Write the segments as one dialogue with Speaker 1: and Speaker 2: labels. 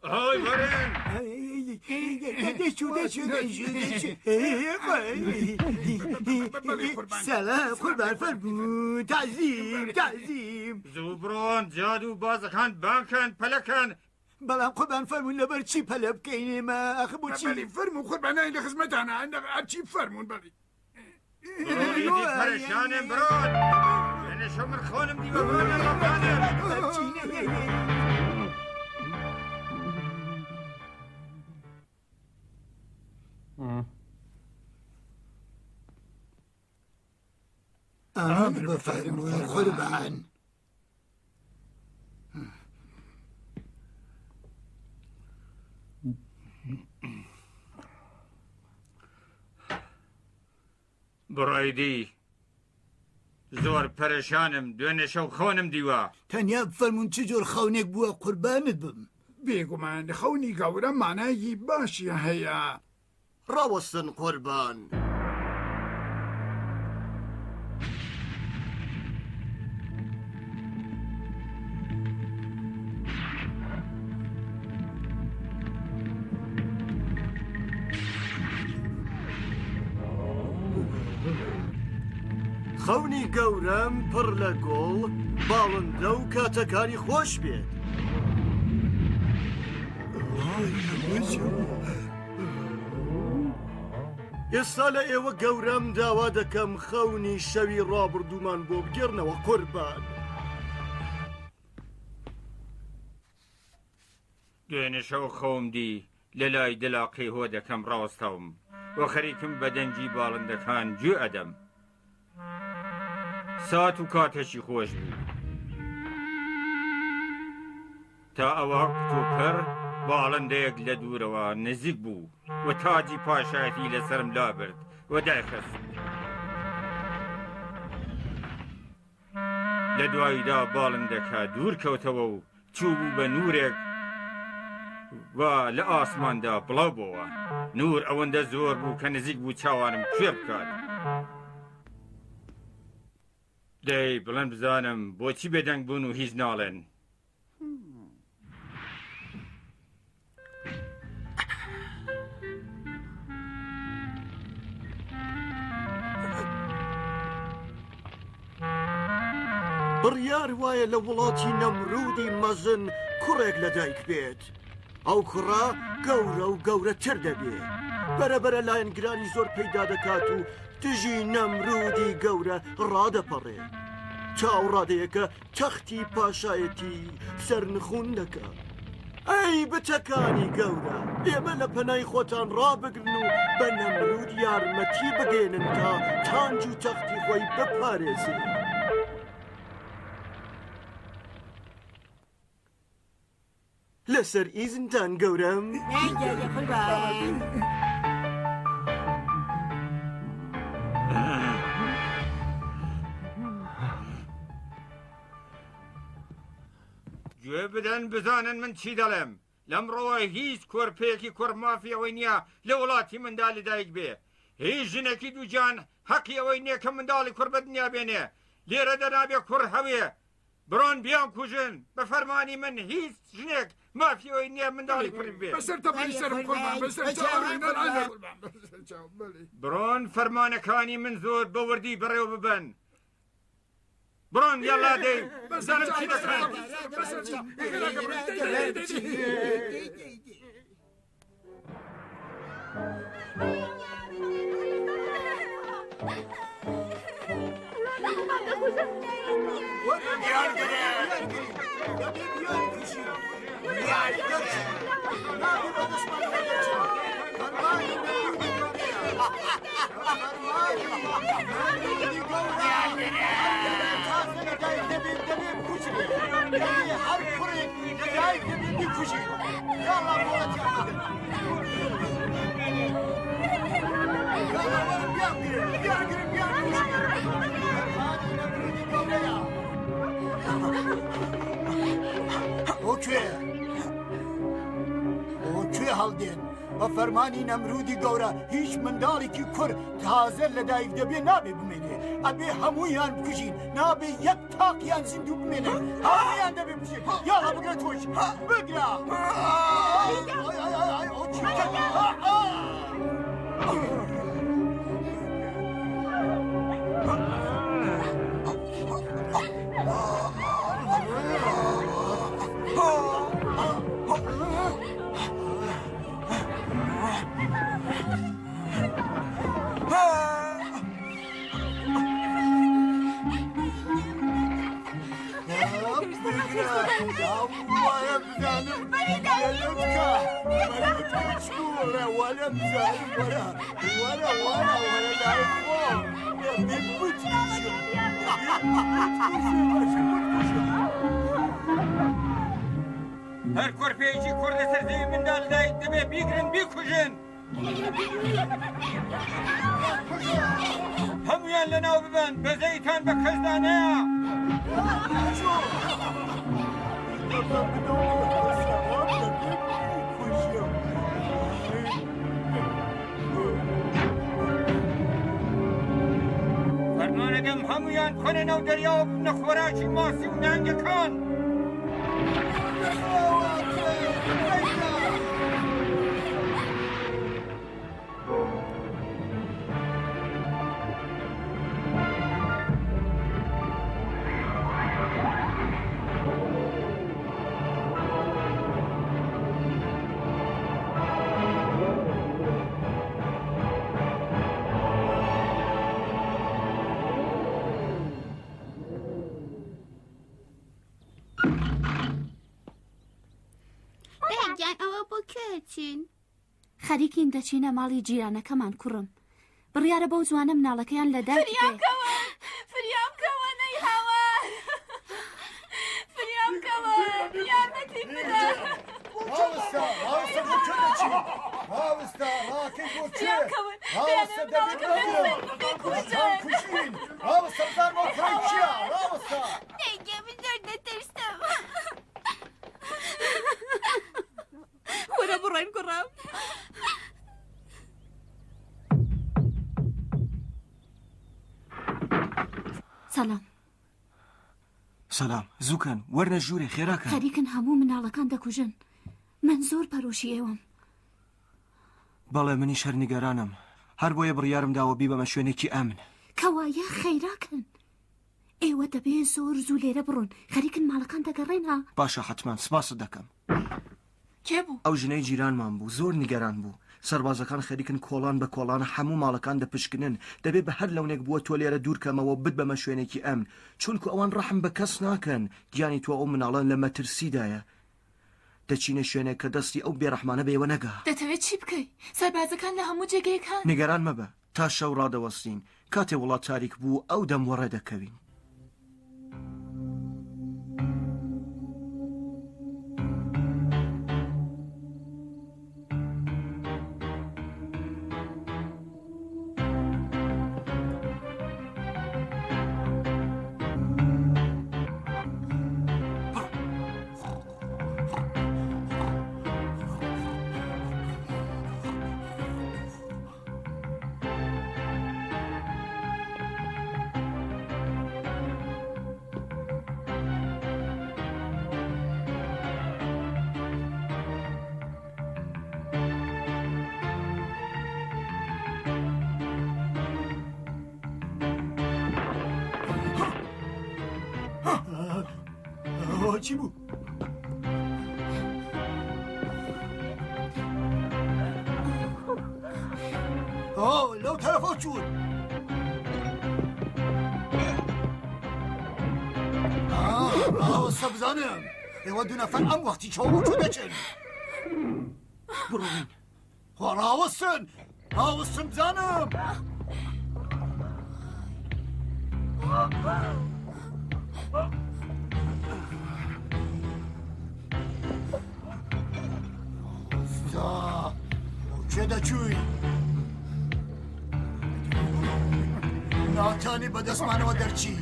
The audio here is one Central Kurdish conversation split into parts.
Speaker 1: های برن
Speaker 2: سلام قربان فرمون تعظیم
Speaker 1: زوبرون جادو بازەکان بانکەن پەلەکەن
Speaker 2: بەڵام قوربان فرمون لەبەر چی پەلە بکەینێ مە ئەخ بۆچی
Speaker 3: بەلی فەرموو قوربانای لە خزمەتانە هەرچی فەرموون بەڵی
Speaker 1: بڕۆیدی پەرێشانم برۆن وێنەشە من خۆنم دیوە بۆنە ڕەبانم
Speaker 2: ئەمر بفەرمون قوربان
Speaker 1: بڕۆیدی زۆر پەرێشانم دوێنێ شەو خۆنم دیوە
Speaker 2: تەنیا بفەرمون چ جۆر خەونێک بووە قوربانت بم
Speaker 3: بێگومان خەونی گەورە مانایی باشی هەیە
Speaker 4: ڕاوەستن قوربان خەونی گەورەم پڕ لە گۆڵ باڵندە و کاتەکانی خۆش بێت ئێستا لە ئێوە گەورەم داوا دەکەم خەونی شەوی ڕابردوومان بۆ بگێڕنەوە قوربان
Speaker 1: دوێنێ شەو خۆم دی لە لای دلاقی هۆ دەکەم ڕاستەوم وە خەریکم بە دەنجی باڵندەکان گوێ ئەدەم سات و کاتێکی خۆش بوو تا ئەوە کتۆپەر باڵندەیەک لە دوورەوە نزیک بوو و تاجی پاشایەتی لەسرم لابرد و دایخست لە دواییدا باڵندەکە دوور کەوتەوە و چوو بوو بە نورێک و لە ئاسماندا بڵاو بووە نور ئەوەندە زۆر بوو کە نزیک بوو چاوانم کوێ بکات دەی بڵێن بزانم بۆچی بێدەنگ بوون و هیچ ناڵێن
Speaker 4: بڕیار وایە لە وڵاتی نەمرودی مەزن کوڕێک لەدایک بێت ئەو کوڕا گەورە و گەورەتر دەبێت بەرەبەرە لایەنگرانی زۆر پەیدا دەکات و دژی نەمرودی گەورە ڕادەپەڕێت چاوڕادەیەکە تەختی پاشایەتی سەرنخون دەکات ئەی بتەکانی گەورە ئێمە لە پەنای خۆتان ڕابگرن و بە نەمرود یارمەتی بگێنن تا تانج و تەختی خۆی بپارێزن لەسەر ئیزنتان گەورەم
Speaker 1: گوێ بدەن بزانن من چی دەڵێم لەمڕۆوە هیچ کۆرپەیەکی کوڕمافیەوەی نییە لە وڵاتی مندا لەدایک بێ هیچ ژنێکی دووجان حەقی ئەوەی نییە کە منداڵی کوڕ بە دنیا بێنێ لێرە دەنابێ کوڕ هەوێ بڕۆن بیان کوژن بە فەرمانی من هیچ ژنێک مافیەوەی نییە منداڵی کوڕ بێ
Speaker 3: بەسەر تەپەی سەرم قوربان بەسەر چاوم
Speaker 1: بڕۆن فەرمانەکانی من زۆر بەوردی بەڕێوە ببەن بڕۆن یاڵا دەی بزانم چی دەکەن
Speaker 2: ئۆکوێ هەڵدێن بە فەرمانی نەمرودی گەورە هیچ منداڵێکی کوڕ تازە لەدایک دەبێ نابێ بمێنێ ئەبێ هەموویان بکوژین نابێ یەک تاقیان زیندوو بمێنێ هەموویان دەبێ بکوژین یاڵا بگرە تۆش بگرە
Speaker 1: هەر کۆرپێکی کوڕ لەسەر زەوی منداڵ لەدایک دەبێ بیگرن بیکوژن هەمویان لەناو ببن بەزەیتان بە کەسدا نەیە فەرمانەدەم هەمویان کۆنە ناو دەریاوە ببنە خۆراکی ماسی و نانگەکان
Speaker 5: خەریکین دەچینە ماڵی جیرانەکەمان کوڕم بڕیارە بەو جوانە مناڵەکەیان لەدایک
Speaker 6: فریامکەوە نەی هاوار فریامکەوە یارمەتی بدە
Speaker 2: هاوستا بۆ چێ دەچی هاوستا ڕاکەی بۆ چێ هاوستا دەبێت بەدرن کوشین هاوستا بزان بۆ کڕی چیە هاوستا
Speaker 5: نەیگە من زۆر دەترسم وەرە بڕۆین کوڕم سەلام
Speaker 7: سەلام زووکەن وەرنە ژوورێ خێراکە
Speaker 5: خەریکن هەموو مناڵەکان دەکوژن من زۆر پەرۆشی ئێوەم
Speaker 7: بەڵێ منیش هەر نیگەرانم هەر بۆیە بڕیارم داوە بیبەمە شوێنێکی ئەمن
Speaker 5: کەوایە خەیراکن ئێوە دەبێ زۆر زوو لێرە بڕۆن خەریکن ماڵەکان دەگەڕێنها
Speaker 7: باشە حتمان سپاست دەکەم
Speaker 6: کێ بوو
Speaker 7: ئەو ژنەی جیرانمان بوو زۆر نیگەران بوو سەربازەکان خەریکن کۆڵان بە کۆڵان هەموو ماڵەکان دەپشکنن دەبێت بە هەر لەونێک بووە تۆ لێرە دوورکەمەوە بت بەمە شوێنێکی ئەمن چونکو ئەوان ڕەحم بە کەس ناکەن گیانی تۆ ئەو مناڵان لە مەترسیدایە دەچینە شوێنێک کە دەستی ئەو بێڕەحمانە بێوە نەگا
Speaker 6: دەتەوێت چی بکەی سەربازەکان لە هەموو جێگەیەکان
Speaker 7: نیگەران مەبە تا شەو ڕادەوەستین کاتێ وڵات تاریک بوو ئەو دەم وەڕێ دەکەوین
Speaker 2: چی بوو؟ لەو تەرەفە چوون ئەوەستە بزانم ئێوە دوو نەفەر ئەم وەختی چۆ بۆ چۆ دەچن
Speaker 7: بڕۆین
Speaker 2: خۆ ڕاوەستن ڕاوەستن بزانم چێ دەچووی؟ ناتانی بەدەستمانەوە دەرچی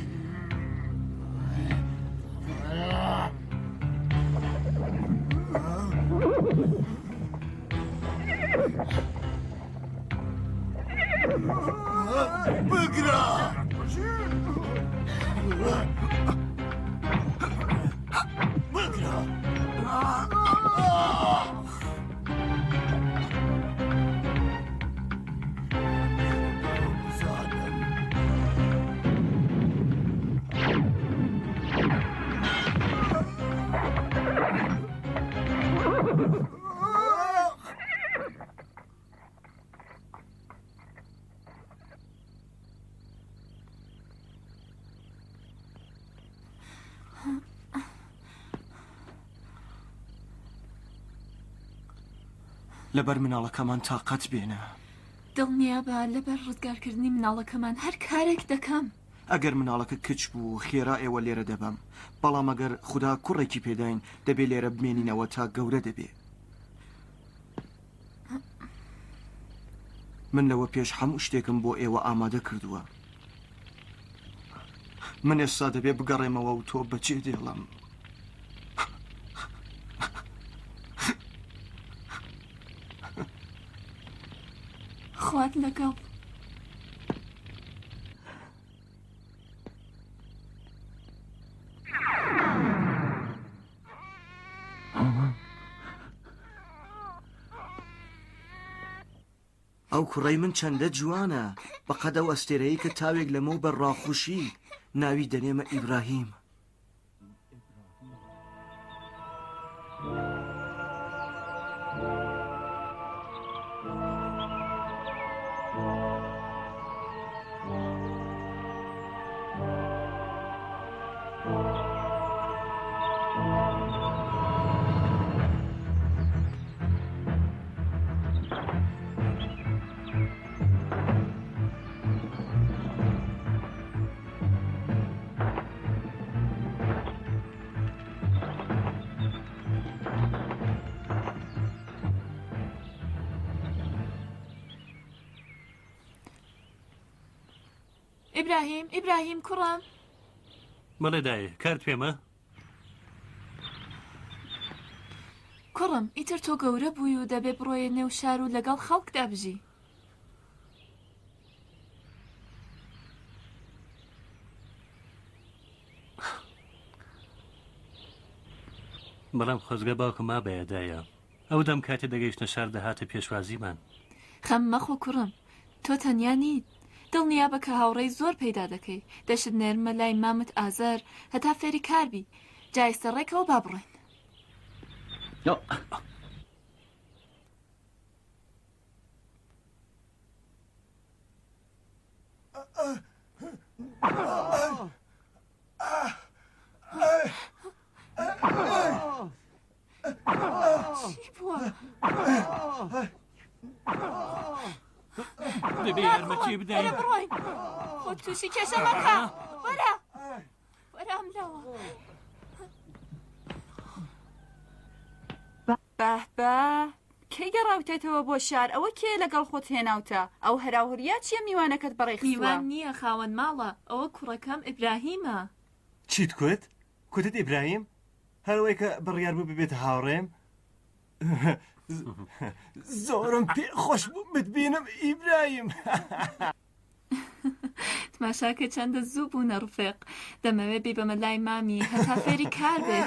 Speaker 2: بگرە بگرە
Speaker 7: لەبەر مناڵەکەمان تااقەت بێنە.
Speaker 6: دڵنیا بە لەبەر ڕزگارکردنی مناڵەکەمان هەر کارێک دەکەم.
Speaker 7: ئەگەر مناڵەکە کچ بوو خێرا ئێوە لێرە دەبم، بەڵام ئەگەر خوددا کوڕێکی پێداین دەبێ لێرە بمێنینەوە تا گەورە دەبێ. من لەوە پێش هەموو شتێکم بۆ ئێوە ئامادە کردووە. من ئێستا دەبێ بگەڕێمەوە و تۆ بەچێ دێڵم.
Speaker 6: خوات لەگەڵ.
Speaker 7: ئەو کوڕەی من چەندە جوانە بەقەدە و ئەستێرەیە کە تاوێک لەمە و بەڕاخوشی ناوی دەنێمە ئیبراهیم.
Speaker 6: ئیبراهیم کوڕم.
Speaker 8: بەڵێ دایە کارت پێمە؟
Speaker 6: کوڕم ئیتر تۆ گەورە بووی و دەبێ بڕۆیە نێو شار و لەگەڵ خەڵکدا بژی.
Speaker 8: بەڵام خۆزگە باوکم ما بەیەدایە ئەو دەم کاتێ دەگەیشتە شار دەهاتە پێشوازیمان.
Speaker 6: خەم مەخۆ کوڕم، تۆ تەنیا نیت. دڵنیا بە کە هاوڕێی زۆر پەیدا دەکەی. دەشت نێرمە لای مامت ئازار هەتا فێری کاربی. جای سەرڕێکەوە با بڕێن. چی بووە؟
Speaker 8: دەبێ یارمەتی بدەین.
Speaker 6: بڕۆین خۆ تووشی کێشە مەکە. وەرە وەرە ئەملاوە.
Speaker 9: بە کەی گەڕاوتێتەوە بۆ شار؟ ئەوە کێ لەگەڵ خۆت هێناوتە؟ ئەو هەراوهریا چییە میوانەکەت بەڕێخ؟
Speaker 6: میوان نییە خاوەن ماڵە، ئەوە کوڕەکەم ئیبراهیمە.
Speaker 10: چیت کوت؟ کوتت ئیبراهیم؟ هەروەی کە بڕیار بوو ببێتە هاوڕێم؟ زۆرم پێ خۆش بوو بتبینم ئیبراهیم.
Speaker 6: تماشاکە چەندە زوو بوونە ڕفێق. دەمەوێت بی بەمە لای مامی هەتا فێری کار بێ.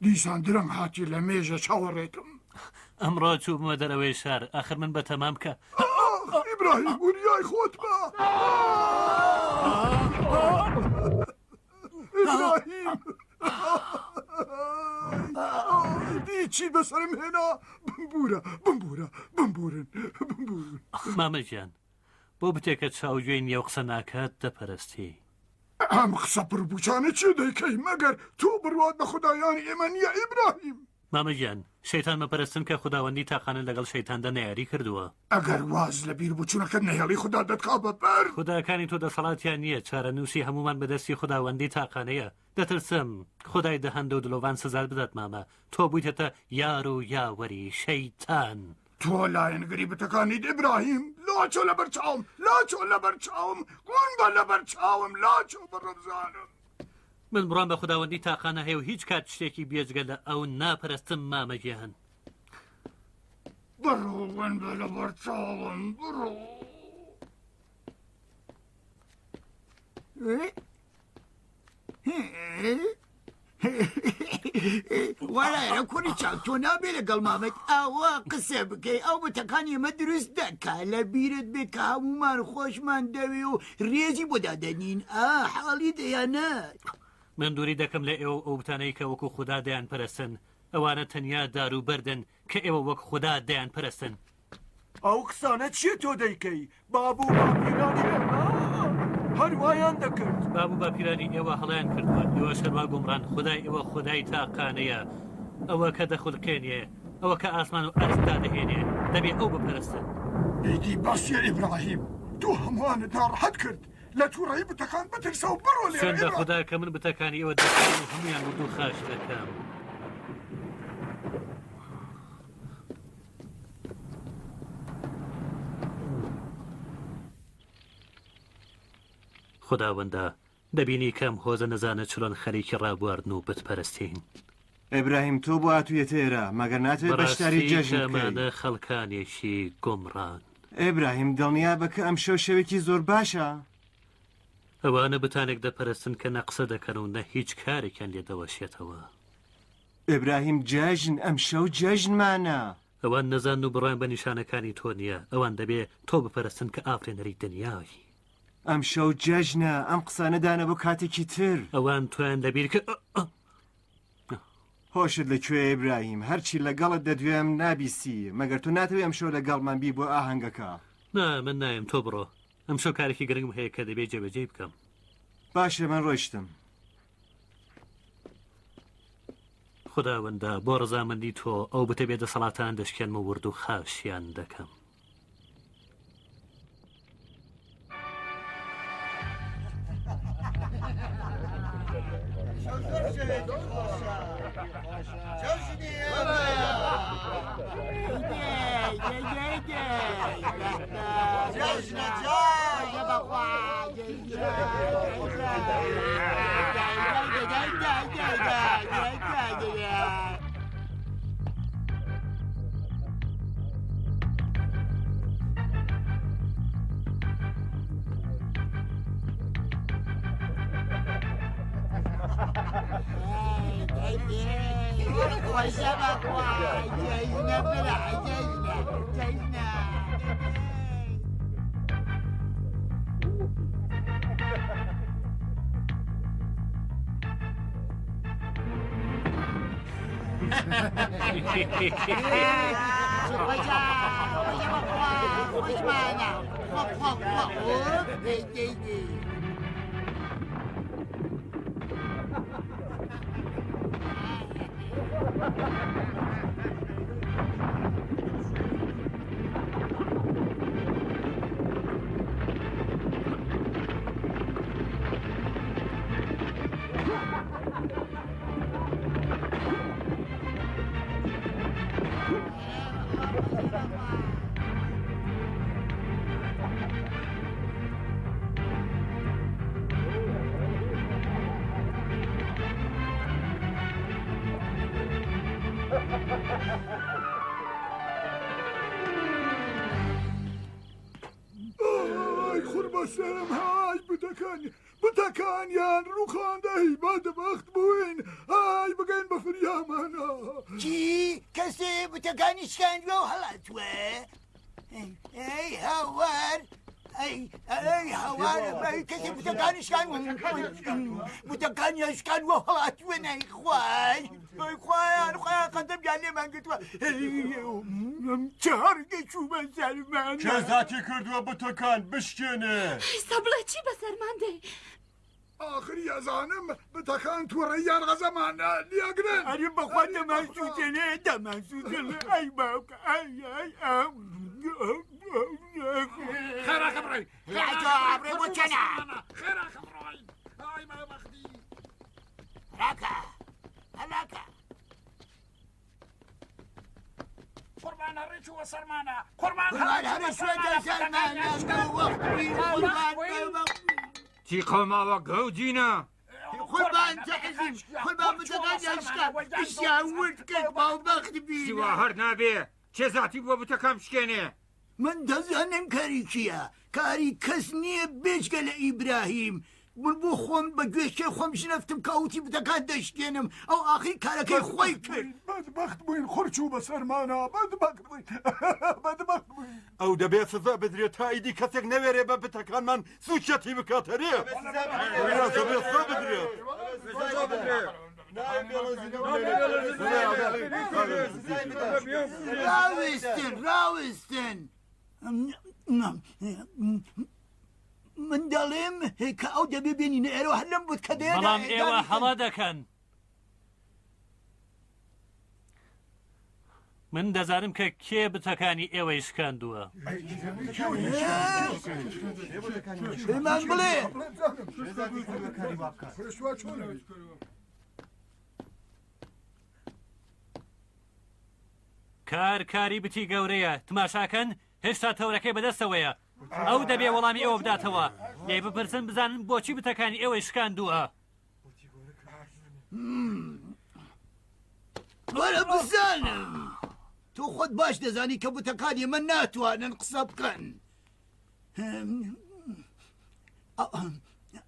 Speaker 3: دیسان درەنگ هاتی لە مێژە چاوەڕێتم.
Speaker 8: ئەمڕۆ چووبمە دەرەوەی شار ئاخر من بە تەمام کە
Speaker 3: ئیبراهیم وریای خۆت بە. ئیبراهیم چی بەسەرم هێنا؟ بمبورن.
Speaker 8: مامەگیان بۆ بتێکە چاوگوێی نیە و قسە ناکات دەپەرستی.
Speaker 3: ئەم قسە پڕبووچانە چێ دەیکەی مەگەر تۆ بڕوات بە خودایانی ئێمە نییە ئیبراهیم؟
Speaker 8: مامەگیان شەیتان مەپەرستن کە خوداوەندی تاقانە لەگەڵ شەیتاندا نەیاری کردووە.
Speaker 3: ئەگەر واز لە بیر بچوونەکە نەهێڵی خوددا دەتخا بەپەر.
Speaker 8: خوداکانی تۆ دەسەڵاتیان نییە چارە نووسی هەمومان بەدەستی خوداوەندی تاقانەیە. دەترسم خدای دەهەندە و دلۆڤان سزار بدات مامە. تۆ بوویتەتە یار و یاوەری شەیتان.
Speaker 3: تۆ لایەنگری بتەکانیت ئیبراهیم. لاچۆ لەبەر چاوم گون بە لەبەر چاوم لاچۆ بە ڕەبزانم.
Speaker 8: من بڕام بە خوداوەندی تاقانە هەیە و هیچ کات شتێکی بێجگە لە ئەو ناپەرستم مامەگیان.
Speaker 3: بڕۆن بە لەبەر چاوم بڕۆ.
Speaker 2: وەلایە کوڕی چاو تۆ نابێ لەگەڵ مامەت ئاوا قسە بکەی ئەو بتەکانی ئێمە دروست دەکا لە بیرت بێ کە هەمومان خۆشمان دەوێ و ڕێزی بۆ دادەنین حاڵی دەیانەت
Speaker 8: من دووری دەکەم لە ئێوە ئەو بتانەی کە وەکو خوددا دەیان پەرستن ئەوانە تەنیا دار و بەردن کە ئێوە وەک خوددا دەیان پەرستن
Speaker 4: ئەو قسانە چیە تۆ دەیکەی بابوو باپیرانی هەروایان دەکرد
Speaker 8: بابوو باپیرانی ئێوە هەڵیان کردووە ئێوە شەروا گومڕان خدای ئێوە خودای تاقانەیە ئەوە کە دەخولکێنێ ئەوە کە ئاسمان و ئەرزدا دەهێنێ دەبێ ئەو بپەرستن
Speaker 3: ئیدی باسیە ئیبراهیم تو هەمووانت ناڕەحەت کرد لە تووڕەیی بتەکان بترسە و بڕۆ لێ
Speaker 8: چۆن دە خوددا کە من بتەکانی ئێوە دەکەم و هەمویان بردو خاش دەکەم خداوەندە دەبینی کەم هۆزە نەزانە چلۆن خەریکی ڕابواردن و بتپەرستین
Speaker 10: ئەبراهیم تۆ بۆ هاتوویەتە ئێرە مەگەر ناتوێت بەشداری
Speaker 8: جەژنمانە خەڵکانێکی گۆمڕان
Speaker 10: ئێبراهیم دڵنیا بە کە ئەم شەو شەوێکی زۆر باشە
Speaker 8: ئەوانە بتانێک دەپەرستن کە نەقسە دەکەن و نە هیچ کارێکیان لێ دەوەشێتەوە
Speaker 10: ئێبراهیم جەژن ئەم شەو جەژنمانە
Speaker 8: ئەوان نەزان و بڕۆیان بە نیشانەکانی تۆ نییە ئەوان دەبێ تۆ بپەرستن کە ئافرێنەری دنیای
Speaker 10: ئەم شەو جەژنە ئەم قسانەدانە بۆ کاتێکی تر
Speaker 8: ئەوان تویان لەبیر کە
Speaker 10: هۆشت لەکوێ ئێبراهیم هەرچی لەگەڵت دەدوێم نابیسی مەگەر تو ناتەوێت ئەم شەو لەگەڵمان بی بۆ ئاهەنگەکە
Speaker 8: نا من نایم تۆ بڕۆ ئەم شەو کارێکی گرنگم هەیە کە دەبێت جێبەجێ بکەم
Speaker 10: باشە من ڕۆیشتم
Speaker 8: خداوەندە بۆ ڕزامەندی تۆ ئەو بتەبێ دەسەڵاتان دەشکێنمە ورد و خاشیان دەکەم
Speaker 3: خوربەسەرم های بتەکانیان ڕووخاندەی بادەبەخت بووین های بگەین بە فریامانە
Speaker 2: چی کەسێ بتەکانی شکاندووە و هەڵاتوە ئەی هاوار ئەی هاوار کەسێ بتەکانی بتەکانی شکاندووە و هەڵاتوە نای خوای خۆیان قەندەم گیان لێمان گرتووە چهارگە چوومە سەرمان
Speaker 10: کێ زاتی کردووە بتەکان بشکێنێ
Speaker 5: سەبڵە چی بەسەرمان دێ
Speaker 3: آخری ئەزانم بتەکان تووڕەیان غەزەمانە لیاگرن
Speaker 2: ئەری بەخوا دەمانسووتێنێ دەمانسووتێنێ ئەی باوکە
Speaker 3: خێراکە بڕێ
Speaker 2: ئەبرێ بۆ چەنە
Speaker 3: خێراکە بڕۆی های مەبەختی
Speaker 2: هەلاکە هەلاکە
Speaker 3: قوربان هەڕێچووە سەرمانە قوربان
Speaker 2: هەڕێچووەتە سەرمانە
Speaker 1: چی قەوماوە گەوجینە
Speaker 2: قوربان جەحزیم قوربان بتەکان یاشکە ئیشیان ورد کرد باوبەخت بی
Speaker 1: سیوا هەر نابێ چێ زاتی بۆ بتەکەم بشکێنێ
Speaker 2: من دەزانم کاری چییە کاری کەس نییە بێجگە لە ئیبراهیم من بۆ خۆم بە گوێشکەی خۆم ژنەفتم کاوتی بتەکان دەشکێنم ئەو ئاخری کارەکەی خۆی کرد
Speaker 3: بەدبەخت بووین خورچ و بەسەرمانە بەدبەخت بووین بەدبەخت بووین
Speaker 1: ئەو دەبێ سزا بدرێت تا ئیدی کەسێک نەوێرێ بە بتەکانمان سوچەتی بکاتەرێ
Speaker 2: ڕاوستن من دەڵێم کە ئەو دەبێ بێنینە ئێرە هەر لەم بوت کە
Speaker 8: بەڵام ئێوە هەڵا دەکەن من دەزانم کە کێ بتەکانی ئێوەی شکاندووە
Speaker 2: پێمان بڵێ
Speaker 8: کاری بتی گەورەیە تماشاکەن هێشتا تەورەکەی بەدەستەوەیە ئەو دەبێ وەڵامی ئێوە بداتەوە لێ بپرسن بزانن بۆچی بتەکانی ئێوەی شکاندووە
Speaker 2: وەرە بزانم تۆ خۆت باش دەزانی کە بوتەکانی من ناتوانن قسە بکەن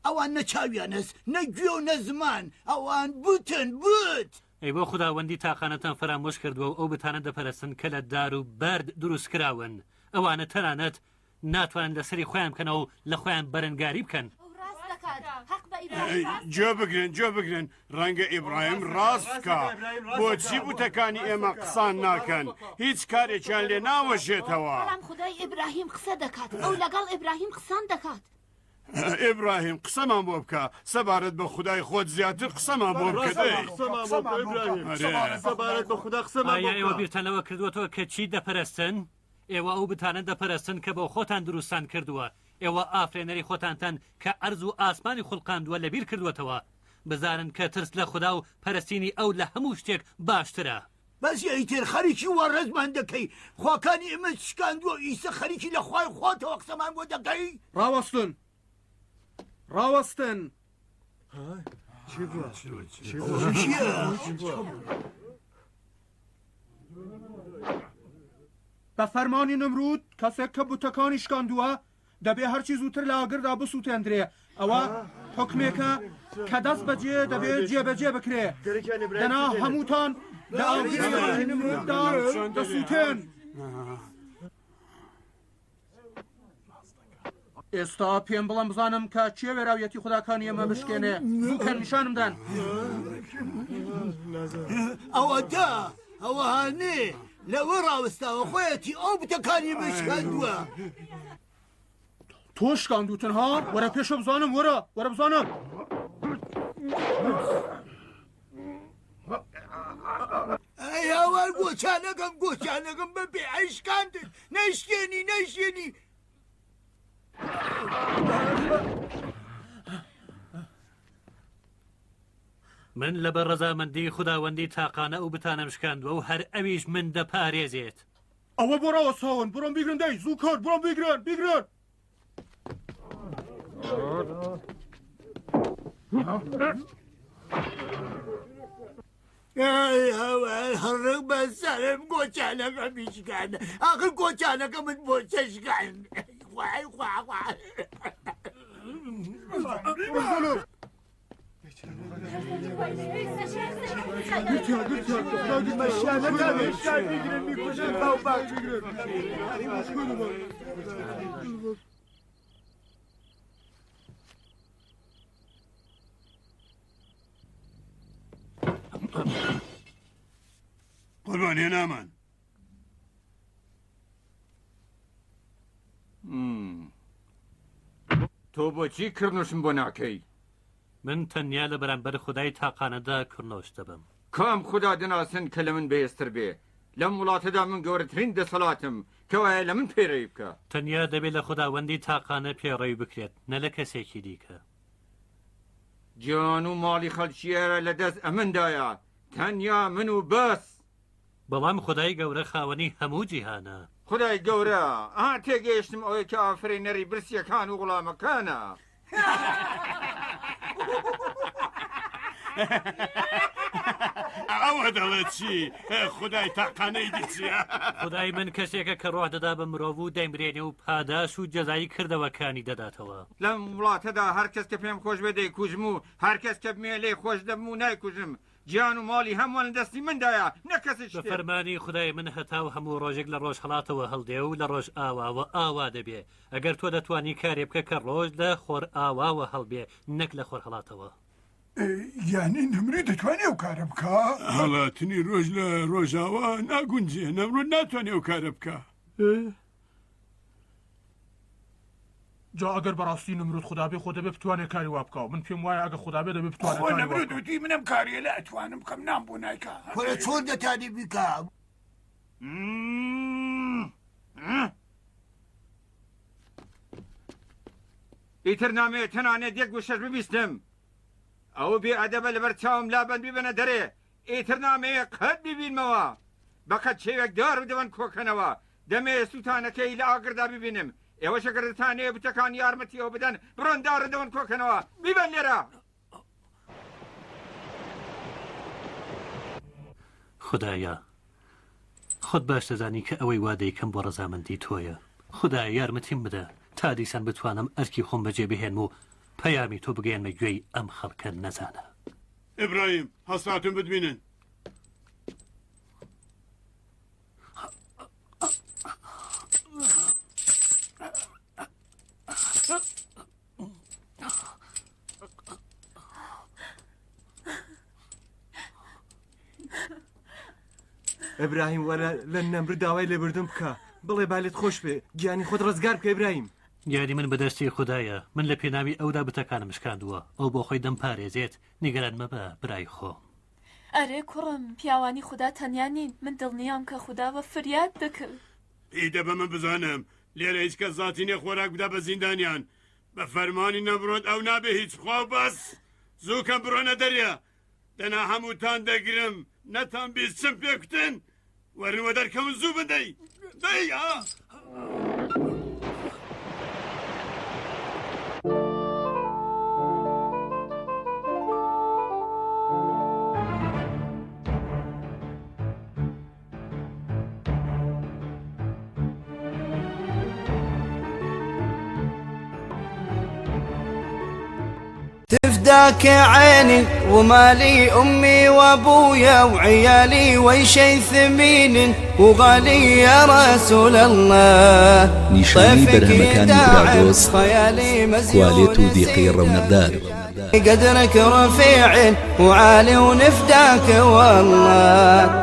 Speaker 2: ئەوان نەچاویانەس نەگوێ و نەزمان ئەوان بوتن بوت
Speaker 8: ئەی بۆ خوداوەندی تاقانەتان فرامۆش کردووە و ئەو بتانە دەپەرستن کە لە دار و بەرد دروست کراون ئەوانە تەنانەت ناتوانن لەسەری خۆیان بکەنەوە و لە خۆیان بەرەنگاری بکەن
Speaker 3: جۆ بگرن ڕەنگە ئیبراهیم ڕاست بکە بۆچی بوتەکانی ئێمە قسان ناکەن هیچ کارێکیان لێ ناوەژێتەوە
Speaker 5: بەڵام خدای ئیبراهیم قسە دەکات ئەو لەگەڵ ئیبراهیم قسان دەکات
Speaker 3: ئیبراهیم قسەمان بۆ بکە سەبارەت بە خودای خۆت زیاتر قسەمان بۆ بکەدەی
Speaker 8: ئایا ئێوە بیرتانەوە کردوەوە کە چی دەپەرستن ئێوە ئەو بتانە دەپەرستن کە بۆ خۆتان دروستان کردووە ئێوە ئافرێنەری خۆتانتان کە ئەرز و ئاسمانی خوڵقاندووە لەبیر کردوەتەوە بزانن کە ترس لە خوددا و پەرستینی ئەو لە هەموو شتێک باشترە
Speaker 2: بەس ئیتر خەریکی وەڕێزمان دەکەی خواکانی ئێمە شکاندووە ئیسە خەریکی لە خوای خۆتەوە قسەمان بۆ دەکەی
Speaker 10: ڕاوەستن بە فەرمانی نمرود کەسێک کە بوتەکانی شکاندووە دەبێ هەرچی زووتر لە ئاگردا بسووتێندرێ ئەوە حکمێکە کە دەست بەجێ دەبێت جێبەجێ بکرێ دەنا هەمووتان لە ئاگری نمروددا دەسووتێن ئێستا پێم بڵم بزانم کە چێ وێراویەتی خوداکانی ئێمە بشکێنێ زووکە نیشانمدان
Speaker 2: ئەوە هانێ لەوە ڕاوەستاوە خۆیەتی ئەو بتەکانی بشکاندووە
Speaker 10: تۆ شکاندووتن ها وەرە پێشە بزانم وەرە بزانم
Speaker 2: ئەیاوار گۆچانەکەم بە بێ ئەیشکاندن نەیشێنی
Speaker 8: من لەبەر ڕەزامەندی خوداوەندی تاقانە ئەو بتانەم شکاندووە و هەر ئەویش من دەپارێزێت
Speaker 10: ئەوە بۆ ڕاوەستاون بڕۆم بیگرن دەی زوو کۆت بڕۆم بیگرن
Speaker 2: هەڕق بە سەرم گۆچانەکە بیشکاندە ئاخر گۆچانەکە من بۆ چەشکان
Speaker 3: قوربانیە نامان
Speaker 1: تۆ بۆچی کردنوشم بۆ ناکەی
Speaker 8: من تەنیا لە بەرامبەر خودای تاقانەدا کڕنەوەش دەبم
Speaker 1: کام خوددا دەناسن کە لە من بەهێزتر بێ لەم وڵاتەدا من گەورەترین دەسەڵاتم کەوایە لە من پێرەوی بکە
Speaker 8: تەنیا دەبێت لە خوداوەندی تاقانە پێڕێوی بکرێت نە لە کەسێکی دیکە
Speaker 1: گیان و ماڵی خەڵکیێرە لە دەست ئەمندایە تەنیا من و بەس
Speaker 8: بەڵام خدای گەورە خاوەنی هەموو جیهانە
Speaker 1: خدای گەورە تێگەیشتم ئەوەی کە ئافرینەری برسیەکان و وڵامەکانە
Speaker 3: ئەوە دەڵێت چی خدای تاقانەی دیچە
Speaker 8: خدای من کەسێکە کە ڕۆح دەدا بە مرۆڤ و دەیمرێنێ و پاداش و جەزایی کردەوەکانی دەداتەوە
Speaker 1: لەم وڵاتەدا هەر کەس کە پێم خۆش بێ دەیکوژم و هەر کەس کە بمێ لێ خۆش دەبم و نایکوژم گیان و ماڵی هەمووان لە دەستی مندایە نەکەسش
Speaker 8: بە فەرمانی خدای من هەتا و هەموو ڕۆژێک لە ڕۆژ هەڵاتەوە هەڵدێ و لە ڕۆژ ئاواوە ئاوا دەبێ ئەگەر تۆ دەتوانی کارێ بکە کە ڕۆژ لە خۆر ئاواوە هەڵبێ نەک لە خۆر هەڵاتەوە
Speaker 2: یانی نمری دەتوانێ ئەو کارە بکە
Speaker 3: هەڵاتنی ڕۆژ لە ڕۆژاوە ناگونجێ نەمرۆ ناتوانێ ئەو کارە بکە
Speaker 10: جا ئەگەر بەڕاستی نمرود خودابێ خۆ دەبێ بتوانێت کاری وا بکە من پێم وایە ئەگە خودابێ دەبێ بتوانێت
Speaker 2: دوتی منم کاریە لە ئەتوانم بکەم نام بۆ نایکە خۆە چۆن دەتانی بیکە
Speaker 1: ئیتر نامێت تەنانێت یەک بۆ شەش ببیستم ئەوە بێ ئەدەبە لەبەر چاوم لابەن بیبەنە دەرێ ئیتر نامەیە قەت ببینمەوە بەقەت شێوێک دار بدەوەن کۆکەنەوە دەمێ سووتانەکەی لە ئاگردا ببینم ئێوە شەگەردتانەیە بتەکان یارمەتیەوە بدەن بڕۆن داڕدەوەن کۆکەنەوە بیبەن لێرە
Speaker 8: خدایە خۆت باش دەزانی کە ئەوەی وا دەیکەم بۆ ڕەزامەندی تۆیە خدای یارمەتیم بدە تا دیسان بتوانم ئەرکی خۆم بەجێ بهێن و پەیامی تۆ بگەێنمە گوێی ئەم خەڵکە نەزانە
Speaker 3: ئیبراهیم هەستاتون بتبینن
Speaker 7: ئەبراهیم وەرە لە نەمر داوای لێبوردن بکە بڵێ بالێت خۆش بێ گیانی خۆت ڕزگار بکە ئیبراهیم
Speaker 8: یاری من بەدەستی خدایە من لە پێناوی ئەودا بتەکانم شکاندووە ئەو بۆ خۆی دەم پارێزێت نیگەران مەبە برای خۆ
Speaker 6: ئەرێ کوڕم پیاوانی خوددا تەنیا نین من دڵنیام کە خوددا بە فریاد دەکرد
Speaker 3: ئیدە بە من بزانم لێرە هیچ کەس زاتینێ خۆراک بدا بە زیندانیان بە فەرمانی نەبرۆت ئەو نابێ هیچ خوا بەس زووکە بڕۆنە دەرێ دەنا هەمووتان دەگرم نەتان بیست چم پێکوتن وەرنوە دەرکەون زوو بدەی دەی
Speaker 11: تفداك عيني ومالي أمي وأبويا وعيالي وشي ثمين وغالي يا رسول الله
Speaker 12: نیشانی بەرهەمەکانی برادۆست کوالێت و دیقەی ڕەونەقدار
Speaker 11: قدرك رفيع وعالي ونفداك والله